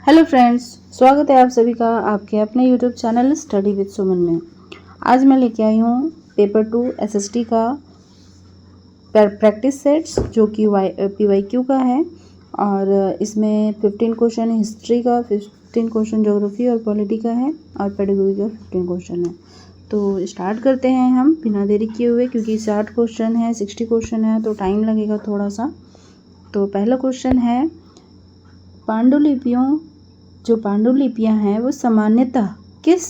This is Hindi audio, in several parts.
हेलो फ्रेंड्स, स्वागत है आप सभी का आपके अपने यूट्यूब चैनल स्टडी विद सुमन में। आज मैं लेके आई हूँ पेपर 2 एसएसटी का प्रैक्टिस सेट्स जो कि PYQ का है और इसमें 15 क्वेश्चन हिस्ट्री का, 15 क्वेश्चन ज्योग्राफी और पॉलिटी का है और पेडागोजी का 15 क्वेश्चन है। तो स्टार्ट करते हैं हम बिना देरी किए हुए, क्योंकि 60 क्वेश्चन है, 60 क्वेश्चन है तो टाइम लगेगा थोड़ा सा। तो पहला क्वेश्चन है, पांडुलिपियाँ हैं वो सामान्यतः किस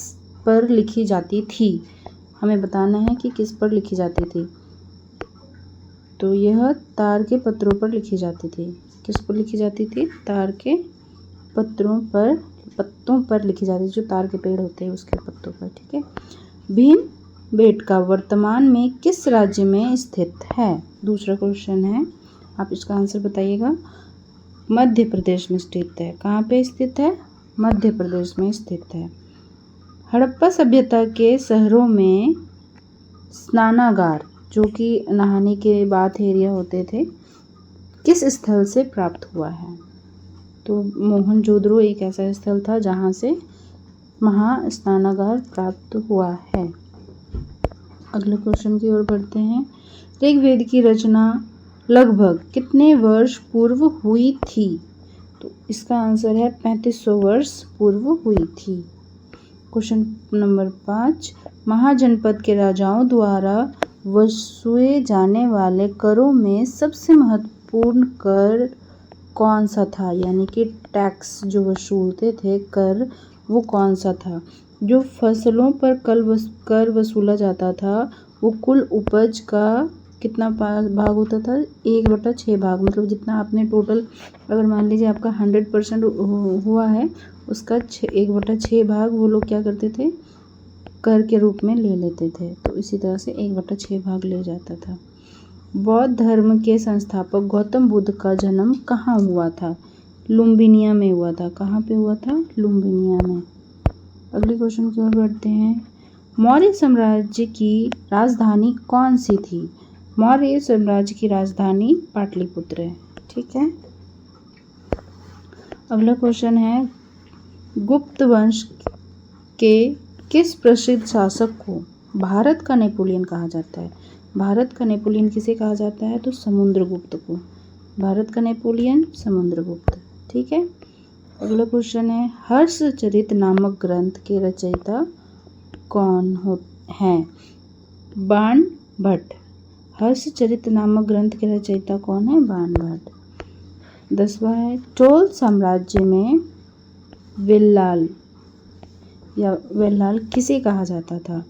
पर लिखी जाती थी। हमें बताना है कि किस पर लिखी जाती थी। तो यह तार के पत्रों पर लिखी जाती थी। किस पर लिखी जाती थी? तार के पत्तों पर लिखी जाती थी, जो तार के पेड़ होते हैं उसके पत्तों पर। ठीक है। भीमबेटका वर्तमान में किस राज्य में स्थित है? दूसरा क्वेश्चन है, आप इसका आंसर बताइएगा। मध्य प्रदेश में स्थित है। कहाँ पे स्थित है? मध्य प्रदेश में स्थित है। हड़प्पा सभ्यता के शहरों में स्नानागार, जो कि नहाने के बाथ एरिया होते थे, किस स्थल से प्राप्त हुआ है? तो मोहनजोदड़ो एक ऐसा स्थल था जहाँ से स्नानागार प्राप्त हुआ है। अगले क्वेश्चन की ओर बढ़ते हैं। ऋग्वेद की रचना लगभग कितने वर्ष पूर्व हुई थी? तो इसका आंसर है 3500 वर्ष पूर्व हुई थी। क्वेश्चन नंबर 5, महाजनपद के राजाओं द्वारा वसूले जाने वाले करों में सबसे महत्वपूर्ण कर कौन सा था? यानी कि टैक्स जो वसूलते थे, कर, वो कौन सा था? जो फसलों पर कर वसूला जाता था वो कुल उपज का कितना भाग होता था? 1/6 भाग। मतलब जितना आपने टोटल, अगर मान लीजिए आपका 100% हुआ है, उसका 1/6 भाग वो लोग क्या करते थे? कर के रूप में ले लेते थे। तो इसी तरह से 1/6 भाग ले जाता था। बौद्ध धर्म के संस्थापक गौतम बुद्ध का जन्म कहाँ हुआ था? लुम्बिनिया में हुआ था। कहाँ पे हुआ था? लुम्बिनिया में। अगले क्वेश्चन की ओर बढ़ते हैं। मौर्य साम्राज्य की राजधानी कौन सी थी? मौर्य साम्राज्य की राजधानी पाटलिपुत्र है। ठीक है। अगला क्वेश्चन है, गुप्त वंश के किस प्रसिद्ध शासक को भारत का नेपोलियन कहा जाता है? भारत का नेपोलियन किसे कहा जाता है? तो समुद्रगुप्त को। भारत का नेपोलियन समुद्रगुप्त। ठीक है। अगला क्वेश्चन है, हर्षचरित नामक ग्रंथ के रचयिता कौन हैं? बाणभट्ट। हर्षचरित नामक ग्रंथ के रचयिता कौन है? बाणभट्ट। 10वां है, चोल साम्राज्य में वेल्लाल किसे कहा जाता था?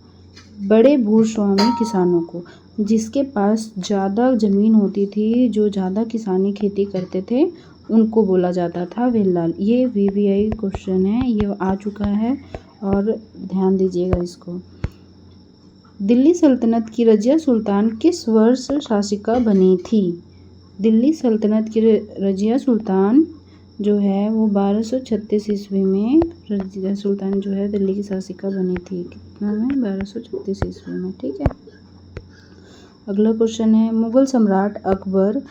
बड़े भूस्वामी किसानों को, जिसके पास ज़्यादा ज़मीन होती थी, जो ज़्यादा किसानी खेती करते थे, उनको बोला जाता था वेल्लाल। ये VVI क्वेश्चन है, ये आ चुका है और ध्यान दीजिएगा इसको। दिल्ली सल्तनत की रजिया सुल्तान किस वर्ष शासिका बनी थी? दिल्ली सल्तनत की रजिया सुल्तान जो है वो 1236 ईस्वी में रजिया सुल्तान जो है दिल्ली की शासिका बनी थी। कितना में? 1236 ईस्वी में। ठीक है। अगला क्वेश्चन है, मुगल सम्राट अकबर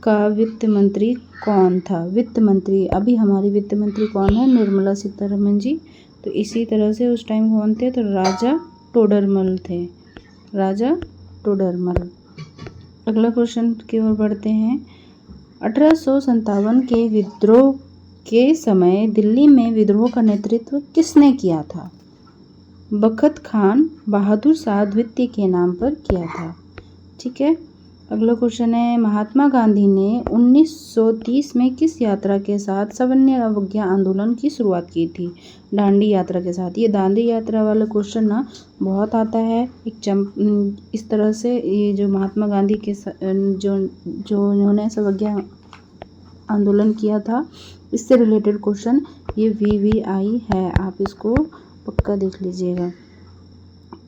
का वित्त मंत्री कौन था? वित्त मंत्री, अभी हमारी वित्त मंत्री कौन है? निर्मला सीतारमन जी। तो इसी तरह से उस टाइम कौन थे? तो राजा टोडरमल थे। राजा टोडरमल। अगला क्वेश्चन की ओर बढ़ते हैं। 1857 के विद्रोह के समय दिल्ली में विद्रोह का नेतृत्व किसने किया था? बखत खान बहादुर शाह द्वितीय के नाम पर किया था। ठीक है। अगला क्वेश्चन है, महात्मा गांधी ने 1930 में किस यात्रा के साथ सवर्ण अवज्ञा आंदोलन की शुरुआत की थी? दांडी यात्रा के साथ। ये दांडी यात्रा वाला क्वेश्चन ना बहुत आता है। इस तरह से ये जो महात्मा गांधी के जो उन्होंने सवर्ण आंदोलन किया था, इससे रिलेटेड क्वेश्चन ये VVI है, आप इसको पक्का देख लीजिएगा।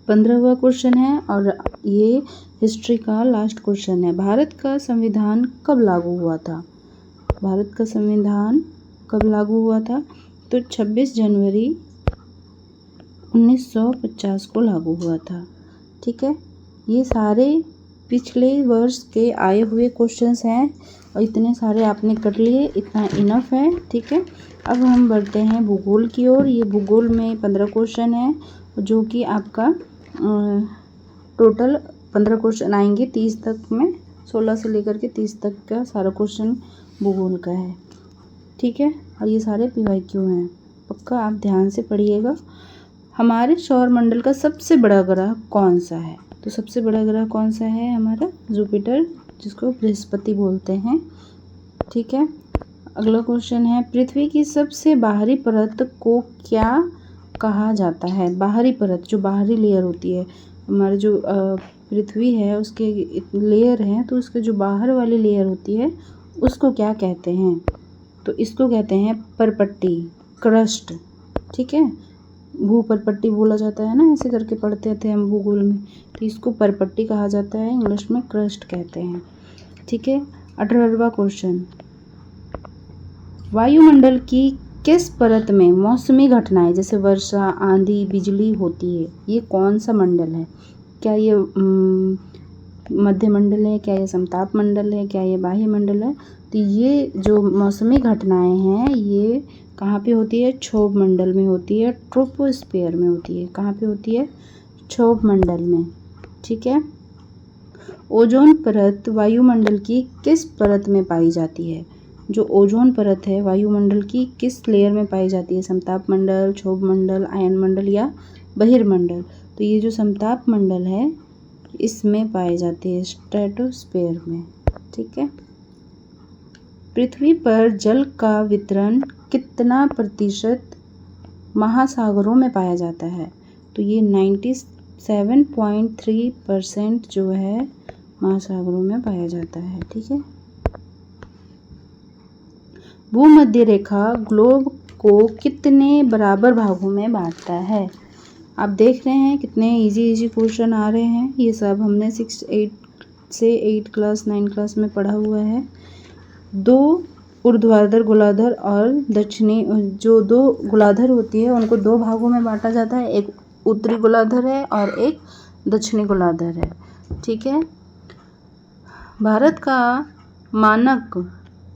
15वां क्वेश्चन है और ये हिस्ट्री का लास्ट क्वेश्चन है। भारत का संविधान कब लागू हुआ था? भारत का संविधान कब लागू हुआ था? तो 26 जनवरी 1950 को लागू हुआ था। ठीक है। ये सारे पिछले वर्ष के आए हुए क्वेश्चंस हैं और इतने सारे आपने कर लिए, इतना इनफ है। ठीक है। अब हम बढ़ते हैं भूगोल की ओर। ये भूगोल में 15 क्वेश्चन है, जो कि आपका टोटल 15 क्वेश्चन आएंगे 30 तक में, 16 से लेकर के 30 तक का सारा क्वेश्चन भूगोल का है, ठीक है। और ये सारे PYQ हैं, पक्का आप ध्यान से पढ़िएगा। हमारे सौरमंडल का सबसे बड़ा ग्रह कौन सा है? तो सबसे बड़ा ग्रह कौन सा है? हमारा जुपिटर, जिसको बृहस्पति बोलते हैं, ठीक है। अगला क्वेश्चन है, पृथ्वी की सबसे बाहरी परत को क्या कहा जाता है? बाहरी परत, जो बाहरी लेयर होती है, हमारे जो पृथ्वी है उसके लेयर हैं, तो उसके जो बाहर वाली लेयर होती है उसको क्या कहते हैं? तो इसको कहते हैं परपट्टी, क्रस्ट, ठीक है। भूपरपट्टी बोला जाता है ना, ऐसे करके पढ़ते थे हम भूगोल में, तो इसको परपट्टी कहा जाता है, इंग्लिश में क्रस्ट कहते हैं, ठीक है। 18वां क्वेश्चन, वायुमंडल की किस परत में मौसमी घटनाएं जैसे वर्षा, आंधी, बिजली होती है? ये कौन सा मंडल है? क्या ये मध्य मंडल है, क्या ये समताप मंडल है, क्या ये बाह्य मंडल है? तो ये जो मौसमी घटनाएं हैं ये कहाँ पे होती है? क्षोभ मंडल में होती है, ट्रोपोस्फीयर में होती है। कहाँ पे होती है? क्षोभ मंडल में, ठीक है। ओजोन परत वायुमंडल की किस परत में पाई जाती है? जो ओजोन परत है वायुमंडल की किस लेयर में पाई जाती है? समताप मंडल, क्षोभ मंडल, आयन मंडल या बहिर्मंडल? तो ये जो समताप मंडल है इसमें पाए जाते हैं, स्ट्रेटोस्फीयर में, ठीक है। पृथ्वी पर जल का वितरण कितना प्रतिशत महासागरों में पाया जाता है? तो ये 97.3% जो है महासागरों में पाया जाता है, ठीक है। भूमध्य रेखा ग्लोब को कितने बराबर भागों में बांटता है? आप देख रहे हैं कितने इजी क्वेश्चन आ रहे हैं। ये सब हमने 6, 8 से 8 क्लास 9 क्लास में पढ़ा हुआ है। 2 ऊर्ध्वाधर गोलार्ध और दक्षिणी, जो 2 गोलार्ध होती है उनको 2 भागों में बांटा जाता है, एक उत्तरी गोलार्ध है और एक दक्षिणी गोलार्ध है, ठीक है। भारत का मानक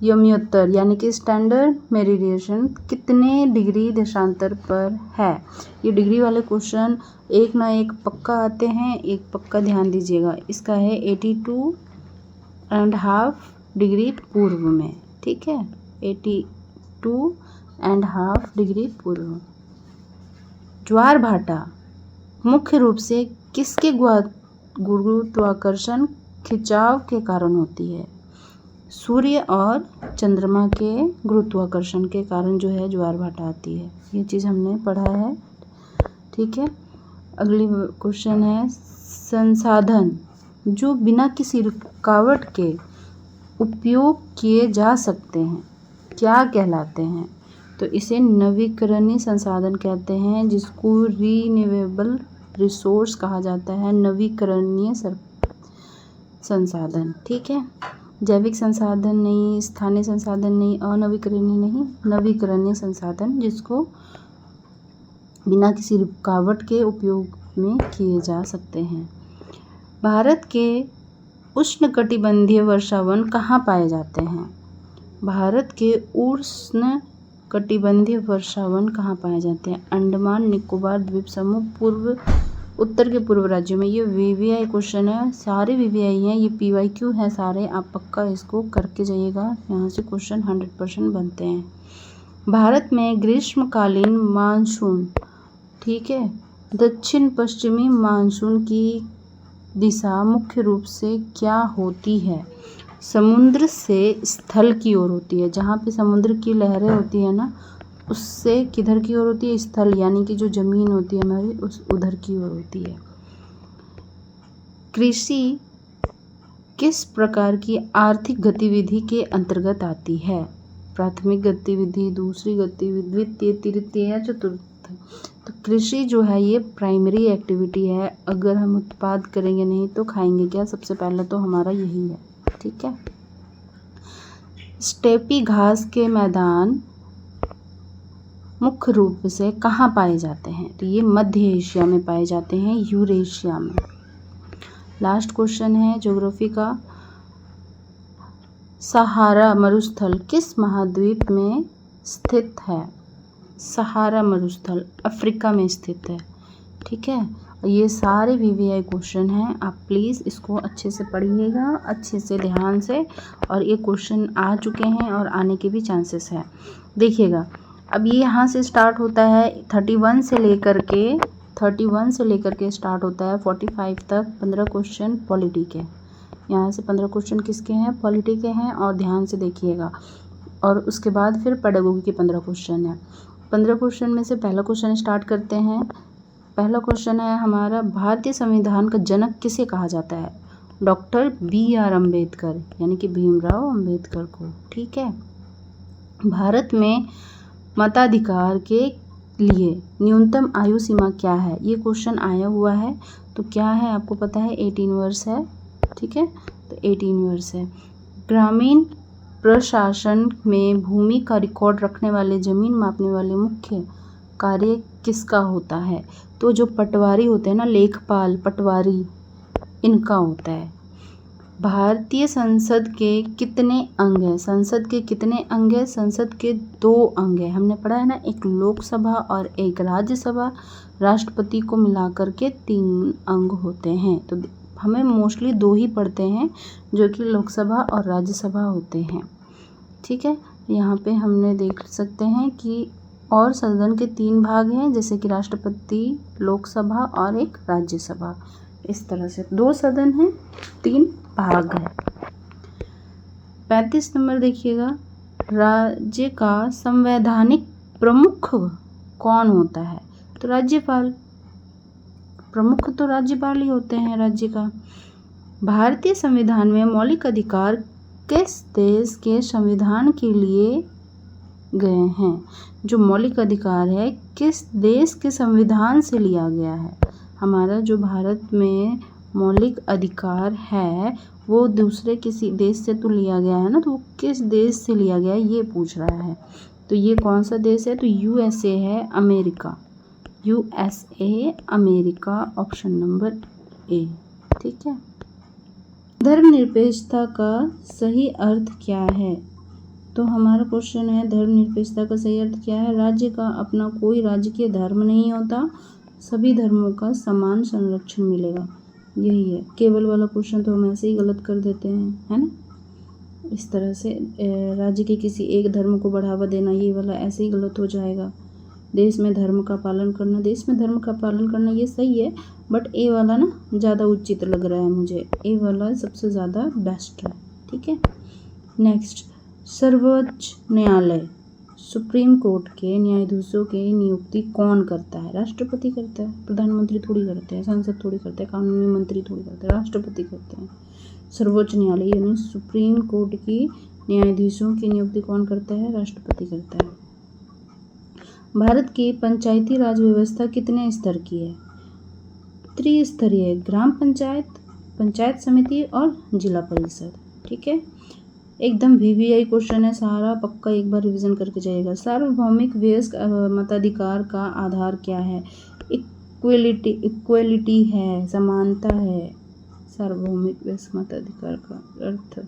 यमोत्तर यानी कि स्टैंडर्ड मेरिडियन कितने डिग्री देशांतर पर है? ये डिग्री वाले क्वेश्चन एक ना एक पक्का आते हैं, एक पक्का ध्यान दीजिएगा। इसका है 82.5 डिग्री पूर्व में, ठीक है, 82.5 डिग्री पूर्व। ज्वार भाटा मुख्य रूप से किसके गुरुत्वाकर्षण खिंचाव के कारण होती है? सूर्य और चंद्रमा के गुरुत्वाकर्षण के कारण जो है ज्वार भाटा आती है। ये चीज़ हमने पढ़ा है, ठीक है। अगली क्वेश्चन है, संसाधन जो बिना किसी रुकावट के उपयोग किए जा सकते हैं क्या कहलाते हैं? तो इसे नवीकरणीय संसाधन कहते हैं, जिसको रीन्यूएबल रिसोर्स कहा जाता है, नवीकरणीय संसाधन, ठीक है। जैविक संसाधन नहीं, स्थानीय संसाधन नहीं, अनवीकरणीय नहीं, नवीकरणीय संसाधन जिसको बिना किसी रुकावट के उपयोग में किए जा सकते हैं। भारत के उष्णकटिबंधीय वर्षावन कहाँ पाए जाते हैं? भारत के उष्णकटिबंधीय वर्षावन कहाँ पाए जाते हैं? अंडमान निकोबार द्वीप समूह, उत्तर के पूर्व राज्यों में। ये VVI क्वेश्चन है, सारे VVI हैं, ये PYQ है सारे, आप पक्का इसको करके जाइएगा, यहाँ से क्वेश्चन 100% बनते हैं। भारत में ग्रीष्मकालीन मानसून, ठीक है, दक्षिण पश्चिमी मानसून की दिशा मुख्य रूप से क्या होती है? समुद्र से स्थल की ओर होती है, जहाँ पे समुद्र की लहरें होती है ना, उससे किधर की ओर होती है? स्थल, यानी कि जो जमीन होती है हमारी उस उधर की ओर होती है। कृषि किस प्रकार की आर्थिक गतिविधि के अंतर्गत आती है? प्राथमिक गतिविधि, दूसरी गतिविधि, द्वितीय, तृतीय या चतुर्थ? तो कृषि जो है ये प्राइमरी एक्टिविटी है। अगर हम उत्पाद करेंगे नहीं तो खाएंगे क्या? सबसे पहले तो हमारा यही है, ठीक है। स्टेपी घास के मैदान मुख्य रूप से कहाँ पाए जाते हैं? तो ये मध्य एशिया में पाए जाते हैं, यूरेशिया में। लास्ट क्वेश्चन है ज्योग्राफी का, सहारा मरुस्थल किस महाद्वीप में स्थित है? सहारा मरुस्थल अफ्रीका में स्थित है। ठीक है, ये सारे VVI क्वेश्चन हैं। आप प्लीज़ इसको अच्छे से पढ़िएगा, अच्छे से ध्यान से, और ये क्वेश्चन आ चुके हैं और आने के भी चांसेस हैं। देखिएगा, अब ये यहाँ से स्टार्ट होता है 31 से लेकर के स्टार्ट होता है 45 तक 15 क्वेश्चन पॉलिटी के। यहाँ से 15 क्वेश्चन किसके हैं? पॉलिटी के हैं, और ध्यान से देखिएगा। और उसके बाद फिर पेडागोगी के 15 क्वेश्चन हैं। 15 क्वेश्चन में से पहला क्वेश्चन स्टार्ट करते हैं। पहला क्वेश्चन है हमारा, भारतीय संविधान का जनक किसे कहा जाता है? डॉक्टर BR अम्बेडकर, यानी कि भीमराव अम्बेडकर को। ठीक है, भारत में मताधिकार के लिए न्यूनतम आयु सीमा क्या है? ये क्वेश्चन आया हुआ है, तो क्या है आपको पता है? 18 वर्ष है। ठीक है, तो 18 वर्ष है। ग्रामीण प्रशासन में भूमि का रिकॉर्ड रखने वाले, जमीन मापने वाले मुख्य कार्य किसका होता है? तो जो पटवारी होते हैं ना, लेखपाल, पटवारी, इनका होता है। भारतीय संसद के कितने अंग हैं? संसद के कितने अंग हैं? संसद के 2 अंग हैं। हमने पढ़ा है ना, एक लोकसभा और एक राज्यसभा। राष्ट्रपति को मिलाकर के 3 अंग होते हैं। तो हमें मोस्टली 2 ही पढ़ते हैं, जो कि लोकसभा और राज्यसभा होते हैं। ठीक है, यहाँ पे हमने देख सकते हैं कि और सदन के 3 भाग हैं, जैसे कि राष्ट्रपति, लोकसभा और एक राज्यसभा। इस तरह से 2 सदन हैं, 3 भाग हैं। 35 नंबर देखिएगा, राज्य का संवैधानिक प्रमुख कौन होता है? तो राज्यपाल। प्रमुख तो राज्यपाल ही होते हैं राज्य का। भारतीय संविधान में मौलिक अधिकार किस देश के संविधान के लिए गए हैं? जो मौलिक अधिकार है किस देश के संविधान से लिया गया है? हमारा जो भारत में मौलिक अधिकार है वो दूसरे किसी देश से तो लिया गया है ना, तो वो किस देश से लिया गया है ये पूछ रहा है। तो ये कौन सा देश है? तो USA है, America. USA America, option number A। ठीक है, धर्मनिरपेक्षता का सही अर्थ क्या है? तो हमारा क्वेश्चन है, धर्मनिरपेक्षता का सही अर्थ क्या है? राज्य का अपना कोई राजकीय धर्म नहीं होता, सभी धर्मों का समान संरक्षण मिलेगा। यही है। केवल वाला क्वेश्चन तो हम ऐसे ही गलत कर देते हैं, है ना। इस तरह से राज्य के किसी एक धर्म को बढ़ावा देना, ये वाला ऐसे ही गलत हो जाएगा। देश में धर्म का पालन करना, देश में धर्म का पालन करना ये सही है, बट ए वाला ना ज़्यादा उचित लग रहा है मुझे। ए वाला सबसे ज़्यादा बेस्ट है। ठीक है, नेक्स्ट, सर्वोच्च न्यायालय, सुप्रीम कोर्ट के न्यायाधीशों की नियुक्ति कौन करता है? राष्ट्रपति करता है। प्रधानमंत्री थोड़ी करते हैं, संसद थोड़ी करते हैं, कानूनी मंत्री थोड़ी करते हैं, राष्ट्रपति करते हैं। सर्वोच्च न्यायालय यानी सुप्रीम कोर्ट की न्यायाधीशों की नियुक्ति कौन करता है? राष्ट्रपति करता है। भारत की पंचायती राज व्यवस्था कितने स्तर की है? त्रिस्तरीय, ग्राम पंचायत, पंचायत समिति और जिला परिषद। ठीक है, एकदम VVI क्वेश्चन है सारा, पक्का एक बार रिवीजन करके जाइएगा। सार्वभौमिक वयस्क मताधिकार का आधार क्या है? इक्वलिटी है, समानता है। सार्वभौमिक वयस्क मताधिकार का अर्थ।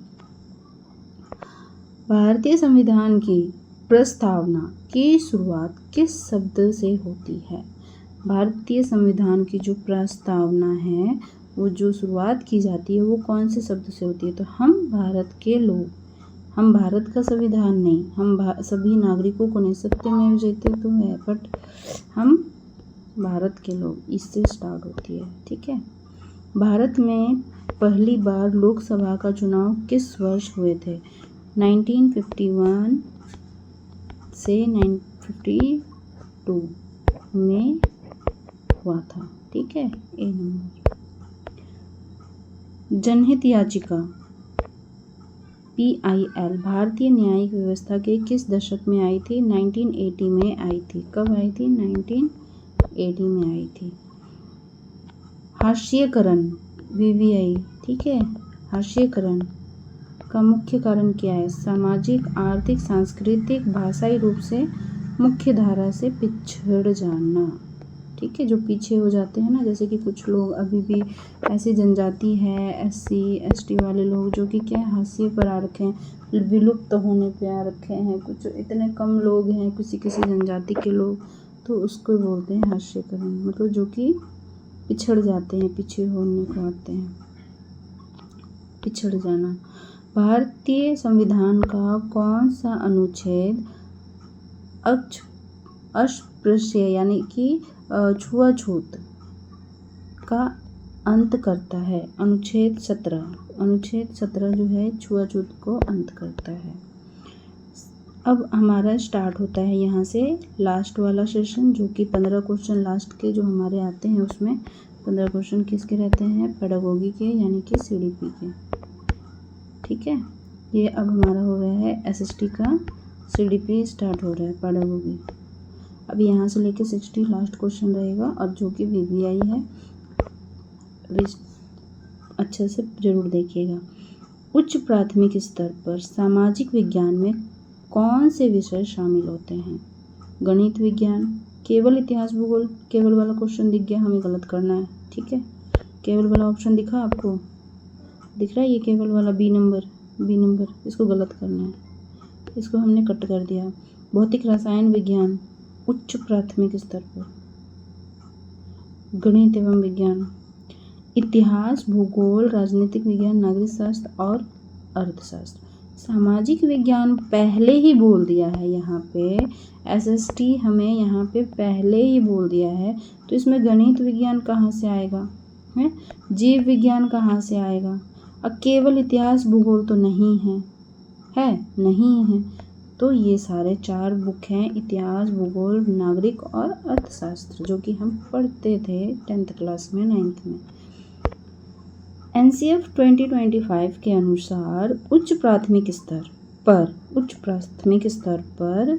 भारतीय संविधान की प्रस्तावना की शुरुआत किस शब्द से होती है? भारतीय संविधान की जो प्रस्तावना है वो जो शुरुआत की जाती है वो कौन से शब्द से होती है? तो हम भारत के लोग, हम भारत का संविधान नहीं, हम सभी नागरिकों को नहीं, सत्यमेव जयते तो है, बट हम भारत के लोग, इससे स्टार्ट होती है। ठीक है, भारत में पहली बार लोकसभा का चुनाव किस वर्ष हुए थे? 1951 से 1952 में हुआ था। ठीक है, ए नंबर। जनहित याचिका PIL भारतीय न्यायिक व्यवस्था के किस दशक में आई थी? 1980 में आई थी। कब आई थी? 1980 में आई थी। हाशियीकरण VVI, ठीक है, हाशियीकरण का मुख्य कारण क्या है? सामाजिक, आर्थिक, सांस्कृतिक, भाषाई रूप से मुख्य धारा से पिछड़ जाना। ठीक है, जो पीछे हो जाते हैं ना, जैसे कि कुछ लोग अभी भी ऐसी जनजाति है, SC ST वाले लोग जो कि क्या हाशिए पर आ रखे हैं, विलुप्त होने पे आ रखे हैं, कुछ इतने कम लोग हैं किसी किसी जनजाति के लोग, तो उसको बोलते हैं हास्यकरण, मतलब जो कि पिछड़ जाते हैं, पीछे होने को आते हैं, पिछड़ जाना। भारतीय संविधान का कौन सा अनुच्छेद अस्पृश्य यानी कि छुआछूत का अंत करता है? अनुच्छेद 17 जो है छुआछूत को अंत करता है। अब हमारा स्टार्ट होता है यहाँ से लास्ट वाला सेशन, जो कि 15 क्वेश्चन लास्ट के जो हमारे आते हैं, उसमें 15 क्वेश्चन किसके रहते हैं? पेडागोगी के, यानी कि CDP के। ठीक है, ये अब हमारा हो रहा है SST का, CDP स्टार्ट हो रहा है, पेडागोगी। अब यहाँ से लेके 60 लास्ट क्वेश्चन रहेगा, और जो कि VBI है, अच्छे से जरूर देखिएगा। उच्च प्राथमिक स्तर पर सामाजिक विज्ञान में कौन से विषय शामिल होते हैं? गणित विज्ञान, केवल इतिहास भूगोल। केवल वाला क्वेश्चन दिख गया, हमें गलत करना है। ठीक है, केवल वाला ऑप्शन दिखा आपको, दिख रहा है ये केवल वाला बी नंबर, इसको गलत करना है, इसको हमने कट कर दिया। भौतिक रसायन विज्ञान उच्च प्राथमिक स्तर पर, गणित एवं विज्ञान, इतिहास, भूगोल, राजनीतिक विज्ञान, नागरिक शास्त्र और अर्थशास्त्र। सामाजिक विज्ञान पहले ही बोल दिया है यहाँ पे, SST हमें यहाँ पे पहले ही बोल दिया है, तो इसमें गणित विज्ञान कहाँ से आएगा है? जीव विज्ञान कहाँ से आएगा? अब केवल इतिहास भूगोल तो नहीं है नहीं है, तो ये सारे 4 बुक हैं, इतिहास, भूगोल, नागरिक और अर्थशास्त्र, जो कि हम पढ़ते थे 10th क्लास में, 9th में। NCF 2025 के अनुसार उच्च प्राथमिक स्तर पर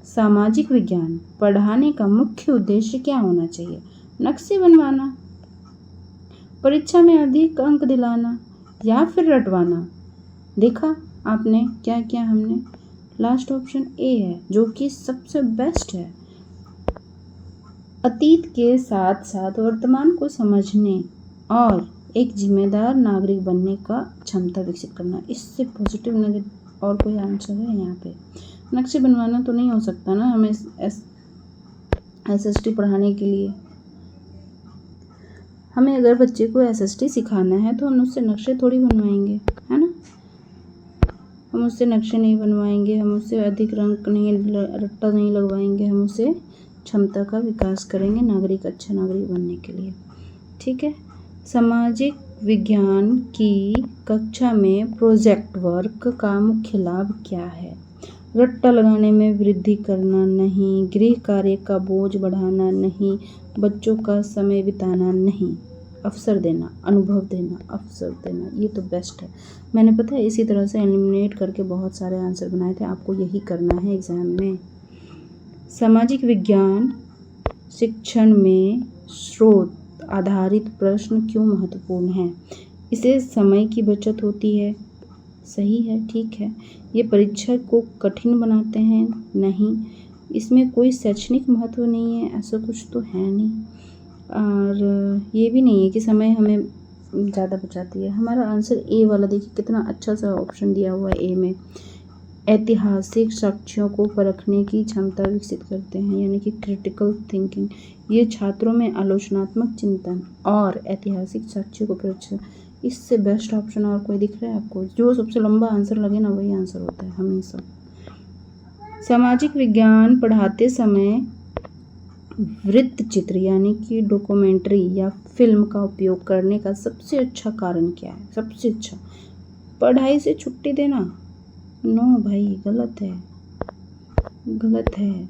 सामाजिक विज्ञान पढ़ाने का मुख्य उद्देश्य क्या होना चाहिए? नक्शे बनवाना, परीक्षा में अधिक अंक दिलाना, या फिर रटवाना? देखा आपने क्या किया हमने? लास्ट ऑप्शन A है, जो कि सबसे बेस्ट है। अतीत के साथ साथ वर्तमान को समझने और एक जिम्मेदार नागरिक बनने का क्षमता विकसित करना। इससे पॉजिटिव नेगेटिव और कोई आंसर है यहाँ पे? नक्शे बनवाना तो नहीं हो सकता ना हमें SST पढ़ाने के लिए। हमें अगर बच्चे को SST सिखाना है तो हम उससे नक्शे थोड़ी बनवाएंगे, है ना? हम उससे नक्शे नहीं बनवाएंगे, हम उससे अधिक रंग नहीं, रट्टा नहीं लगवाएंगे, हम उससे क्षमता का विकास करेंगे अच्छा नागरिक बनने के लिए। ठीक है, सामाजिक विज्ञान की कक्षा में प्रोजेक्ट वर्क का मुख्य लाभ क्या है? रट्टा लगाने में वृद्धि करना नहीं, गृह कार्य का बोझ बढ़ाना नहीं, बच्चों का समय बिताना नहीं, अवसर देना, अनुभव देना, अवसर देना। ये तो बेस्ट है। मैंने पता है इसी तरह से एलिमिनेट करके बहुत सारे आंसर बनाए थे, आपको यही करना है एग्जाम में। सामाजिक विज्ञान शिक्षण में स्रोत आधारित प्रश्न क्यों महत्वपूर्ण है? इससे समय की बचत होती है। सही है, ठीक है। ये परीक्षा को कठिन बनाते हैं? नहीं। इसमें कोई शैक्षणिक महत्व नहीं है, ऐसा कुछ तो है नहीं। और ये भी नहीं है कि समय हमें ज़्यादा बचाती है। हमारा आंसर A वाला देखिए कितना अच्छा सा ऑप्शन दिया हुआ है A में। ऐतिहासिक साक्ष्यों को परखने की क्षमता विकसित करते हैं, यानी कि क्रिटिकल थिंकिंग। ये छात्रों में आलोचनात्मक चिंतन और ऐतिहासिक साक्ष्यों को परीक्षा। इससे बेस्ट ऑप्शन और कोई दिख रहा है आपको? जो सबसे लंबा आंसर लगे ना, वही आंसर होता है हमेशा। सामाजिक विज्ञान पढ़ाते समय वृत्त चित्र यानी कि डॉक्यूमेंट्री या फिल्म का उपयोग करने का सबसे अच्छा कारण क्या है? सबसे अच्छा, पढ़ाई से छुट्टी देना? नो भाई, गलत है।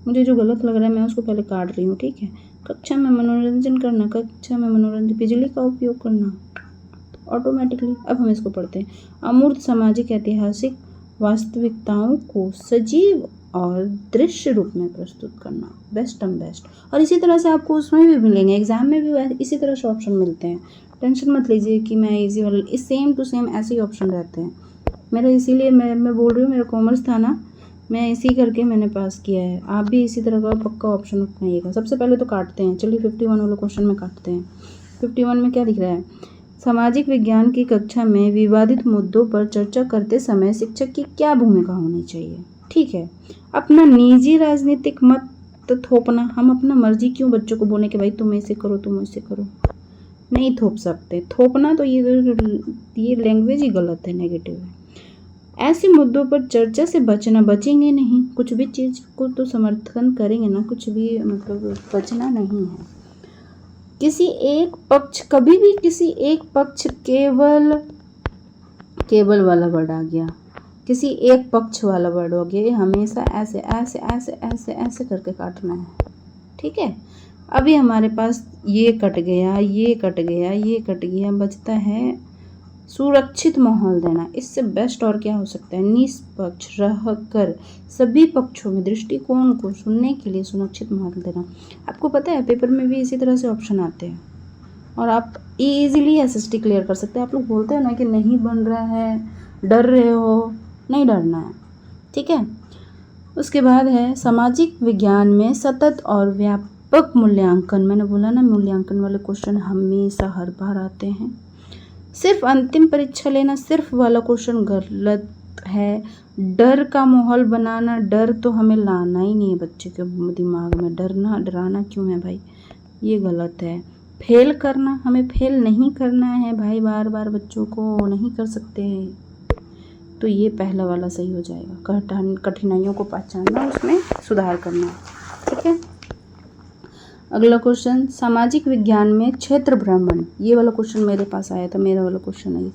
मुझे जो गलत लग रहा है मैं उसको पहले काट रही हूँ, ठीक है। कक्षा में मनोरंजन करना, बिजली का उपयोग करना ऑटोमेटिकली। अब हम इसको पढ़ते हैं। अमूर्त सामाजिक ऐतिहासिक वास्तविकताओं को सजीव और दृश्य रूप में प्रस्तुत करना, बेस्ट। और इसी तरह से आपको उसमें भी मिलेंगे, एग्जाम में भी इसी तरह से ऑप्शन मिलते हैं। टेंशन मत लीजिए कि मैं इजी वाला, इस सेम टू सेम ऐसे ही ऑप्शन रहते हैं मेरा। इसीलिए मैं बोल रही हूँ, मेरा कॉमर्स था ना, मैं इसी करके मैंने पास किया है। आप भी इसी तरह का पक्का ऑप्शन अपनाइएगा। सबसे पहले तो काटते हैं, चलिए 51 वाला क्वेश्चन में काटते हैं। 51 में क्या दिख रहा है? सामाजिक विज्ञान की कक्षा में विवादित मुद्दों पर चर्चा करते समय शिक्षक की क्या भूमिका होनी चाहिए? ठीक है, अपना निजी राजनीतिक मत थोपना। हम अपना मर्जी क्यों बच्चों को बोले कि भाई तुम ऐसे करो तुम ऐसे करो, नहीं थोप सकते। थोपना तो ये लैंग्वेज ही गलत है, नेगेटिव है। ऐसे मुद्दों पर चर्चा से बचेंगे नहीं। कुछ भी चीज़ को तो समर्थन करेंगे ना, कुछ भी मतलब बचना नहीं है। किसी एक पक्ष, कभी भी किसी एक पक्ष, केवल वाला वर्ड आ गया, किसी एक पक्ष वाला वर्ड हो गया। हमेशा ऐसे ऐसे ऐसे ऐसे ऐसे करके काटना है, ठीक है। अभी हमारे पास ये कट गया, ये कट गया, ये कट गया, बचता है सुरक्षित माहौल देना। इससे बेस्ट और क्या हो सकता है? निष्पक्ष रहकर सभी पक्षों में दृष्टिकोण को सुनने के लिए सुरक्षित माहौल देना। आपको पता है पेपर में भी इसी तरह से ऑप्शन आते हैं और आप इजीली एसएसटी क्लियर कर सकते हैं। आप लोग बोलते हो ना कि नहीं बन रहा है, डर रहे हो, नहीं डरना है, ठीक है। उसके बाद है सामाजिक विज्ञान में सतत और व्यापक मूल्यांकन। मैंने बोला ना, मूल्यांकन वाले क्वेश्चन हमेशा हर बार आते हैं। सिर्फ अंतिम परीक्षा लेना सिर्फ वाला क्वेश्चन गलत है। डर का माहौल बनाना, डर तो हमें लाना ही नहीं है बच्चे के दिमाग में। डराना क्यों है भाई, ये गलत है। फेल करना, हमें फेल नहीं करना है भाई, बार बार बच्चों को नहीं कर सकते हैं, तो ये पहला वाला सही हो जाएगा। कठिनाइयों को पहचानना, उसमें सुधार करना, ठीक है। अगला क्वेश्चन, सामाजिक विज्ञान में क्षेत्र भ्रमण। ये वाला क्वेश्चन मेरे पास आया था, मेरा वाला क्वेश्चन है।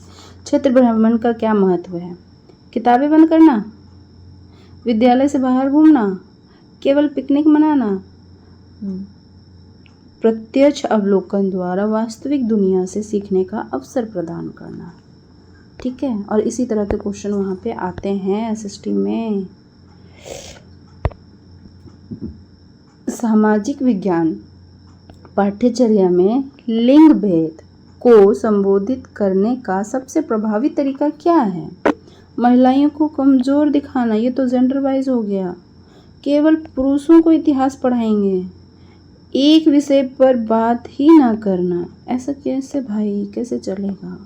क्षेत्र भ्रमण का क्या महत्व है? किताबें बंद करना, विद्यालय से बाहर घूमना, केवल पिकनिक मनाना, प्रत्यक्ष अवलोकन द्वारा वास्तविक दुनिया से सीखने का अवसर प्रदान करना, ठीक है। और इसी तरह के क्वेश्चन वहाँ पे आते हैं एसएसटी में। सामाजिक विज्ञान पाठ्यचर्या में लिंग भेद को संबोधित करने का सबसे प्रभावी तरीका क्या है? महिलाओं को कमजोर दिखाना, ये तो जेंडर वाइज हो गया। केवल पुरुषों को इतिहास पढ़ाएंगे, एक विषय पर बात ही ना करना, ऐसा कैसे भाई, कैसे चलेगा?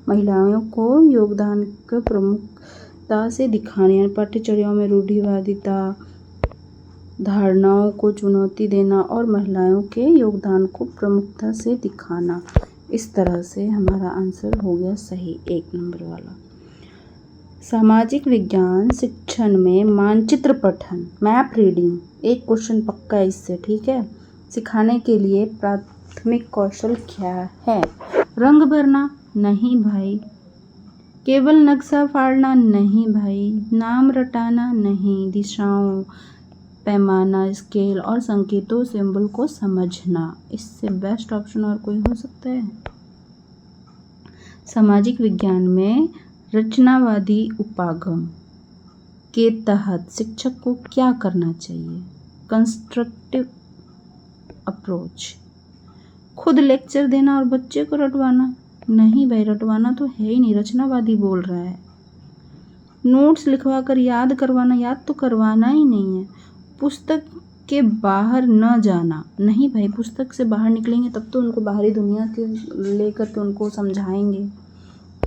महिलाओं को योगदान को प्रमुखता से दिखाने, पाठ्यचर्याओं में रूढ़िवादिता धारणाओं को चुनौती देना और महिलाओं के योगदान को प्रमुखता से दिखाना। इस तरह से हमारा आंसर हो गया सही, 1 नंबर वाला। सामाजिक विज्ञान शिक्षण में मानचित्र पठन, मैप रीडिंग, एक क्वेश्चन पक्का है इससे, ठीक है। सिखाने के लिए प्राथमिक कौशल क्या है? रंग भरना, नहीं भाई। केवल नक्शा फाड़ना, नहीं भाई। नाम रटाना, नहीं। दिशाओं, पैमाना, स्केल और संकेतों, सिंबल को समझना। इससे बेस्ट ऑप्शन और कोई हो सकता है? सामाजिक विज्ञान में रचनावादी उपागम के तहत शिक्षक को क्या करना चाहिए? कंस्ट्रक्टिव अप्रोच, खुद लेक्चर देना और बच्चे को रटवाना, नहीं भाई, रटवाना तो है ही नहीं, रचनावादी बोल रहा है। नोट्स लिखवा कर याद करवाना, याद तो करवाना ही नहीं है। पुस्तक के बाहर न जाना, नहीं भाई, पुस्तक से बाहर निकलेंगे तब तो उनको बाहरी दुनिया के लेकर के उनको समझाएंगे।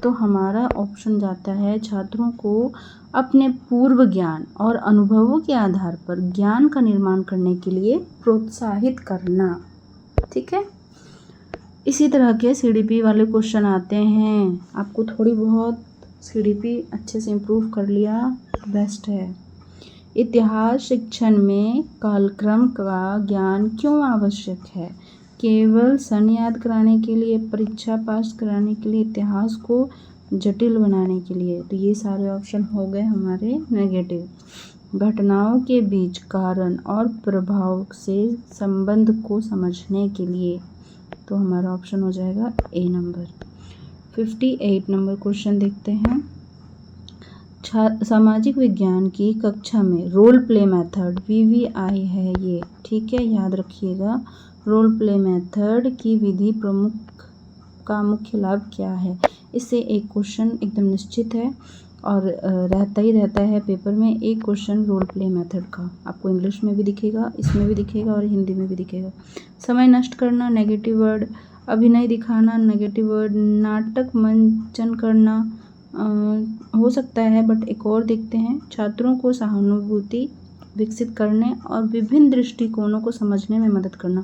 तो हमारा ऑप्शन जाता है छात्रों को अपने पूर्व ज्ञान और अनुभवों के आधार पर ज्ञान का निर्माण करने के लिए प्रोत्साहित करना, ठीक है। इसी तरह के सीडीपी वाले क्वेश्चन आते हैं। आपको थोड़ी बहुत सीडीपी अच्छे से इम्प्रूव कर लिया, बेस्ट है। इतिहास शिक्षण में कालक्रम का ज्ञान क्यों आवश्यक है? केवल सन याद कराने के लिए, परीक्षा पास कराने के लिए, इतिहास को जटिल बनाने के लिए? तो ये सारे ऑप्शन हो गए हमारे नेगेटिव। घटनाओं के बीच कारण और प्रभाव से संबंध को समझने के लिए, तो हमारा ऑप्शन हो जाएगा ए नंबर। 58 नंबर क्वेश्चन देखते हैं। सामाजिक विज्ञान की कक्षा में रोल प्ले मेथड, VVI है ये, ठीक है, याद रखिएगा। रोल प्ले मेथड की विधि प्रमुख का मुख्य लाभ क्या है? इससे एक क्वेश्चन एकदम निश्चित है और रहता ही रहता है पेपर में एक क्वेश्चन रोल प्ले मेथड का। आपको इंग्लिश में भी दिखेगा, इसमें भी दिखेगा और हिंदी में भी दिखेगा। समय नष्ट करना, नेगेटिव वर्ड, अभिनय दिखाना, नेगेटिव वर्ड, नाटक मंचन करना हो सकता है, बट एक और देखते हैं, छात्रों को सहानुभूति विकसित करने और विभिन्न दृष्टिकोणों को समझने में मदद करना।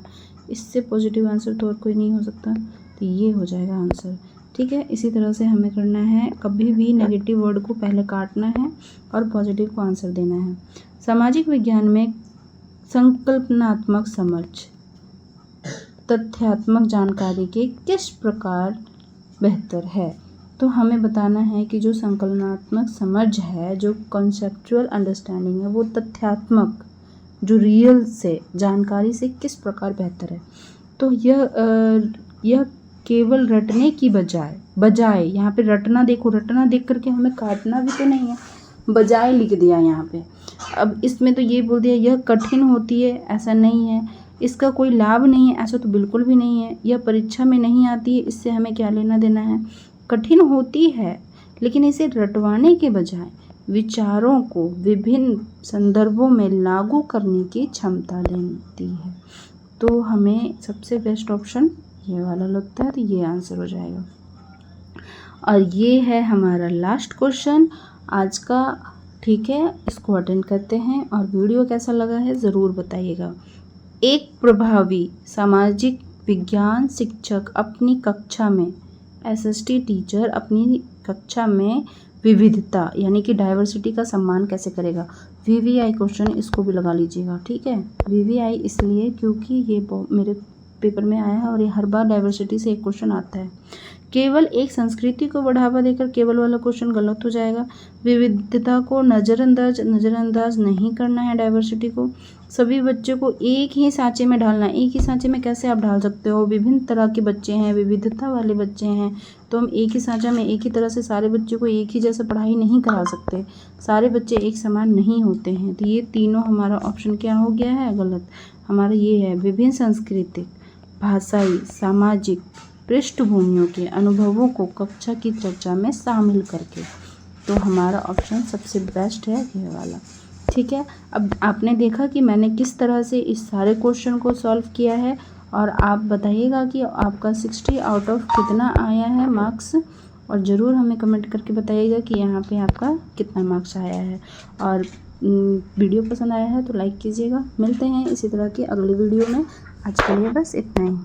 इससे पॉजिटिव आंसर तो और कोई नहीं हो सकता, तो ये हो जाएगा आंसर। ठीक है, इसी तरह से हमें करना है, कभी भी नेगेटिव वर्ड को पहले काटना है और पॉजिटिव को आंसर देना है। सामाजिक विज्ञान में संकल्पनात्मक समझ तथ्यात्मक जानकारी के किस प्रकार बेहतर है? तो हमें बताना है कि जो संकल्पनात्मक समझ है, जो कॉन्सेप्चुअल अंडरस्टैंडिंग है, वो तथ्यात्मक जो रियल से जानकारी से किस प्रकार बेहतर है। तो यह केवल रटने की बजाय यहाँ पे रटना, देखो रटना देख करके हमें काटना भी तो नहीं है, बजाय लिख दिया यहाँ पे। अब इसमें तो ये बोल दिया यह कठिन होती है, ऐसा नहीं है। इसका कोई लाभ नहीं है, ऐसा तो बिल्कुल भी नहीं है। यह परीक्षा में नहीं आती है, इससे हमें क्या लेना देना है। कठिन होती है, लेकिन इसे रटवाने के बजाय विचारों को विभिन्न संदर्भों में लागू करने की क्षमता देती है। तो हमें सबसे बेस्ट ऑप्शन ये वाला लगता है, तो ये आंसर हो जाएगा। और ये है हमारा लास्ट क्वेश्चन आज का। ठीक है, इसको अटेंड करते हैं और वीडियो कैसा लगा है ज़रूर बताइएगा। एक प्रभावी सामाजिक विज्ञान शिक्षक अपनी कक्षा में, एसएसटी टीचर अपनी कक्षा में विविधता यानी कि डाइवर्सिटी का सम्मान कैसे करेगा? वीवीआई क्वेश्चन इसको भी लगा लीजिएगा। ठीक है, वीवीआई इसलिए क्योंकि ये मेरे पेपर में आया है और ये हर बार डाइवर्सिटी से एक क्वेश्चन आता है। केवल एक संस्कृति को बढ़ावा देकर केवल वाला क्वेश्चन गलत हो जाएगा। विविधता को नज़रअंदाज नहीं करना है। डाइवर्सिटी को सभी बच्चों को एक ही सांचे में ढालना है। एक ही सांचे में कैसे आप ढाल सकते हो? विभिन्न तरह के बच्चे हैं, विविधता वाले बच्चे हैं, तो हम एक ही सांचा में एक ही तरह से सारे बच्चों को एक ही जैसा पढ़ाई नहीं करा सकते। सारे बच्चे एक समान नहीं होते हैं। तो ये तीनों हमारा ऑप्शन क्या हो गया है? गलत। हमारा ये है विभिन्न सांस्कृतिक, भाषाई, सामाजिक पृष्ठभूमियों के अनुभवों को कक्षा की चर्चा में शामिल करके। तो हमारा ऑप्शन सबसे बेस्ट है ये वाला। ठीक है, अब आपने देखा कि मैंने किस तरह से इस सारे क्वेश्चन को सॉल्व किया है, और आप बताइएगा कि आपका 60 आउट ऑफ कितना आया है मार्क्स, और ज़रूर हमें कमेंट करके बताइएगा कि यहाँ पे आपका कितना मार्क्स आया है। और वीडियो पसंद आया है तो लाइक कीजिएगा। मिलते हैं इसी तरह की अगली वीडियो में। आज के लिए बस इतना ही।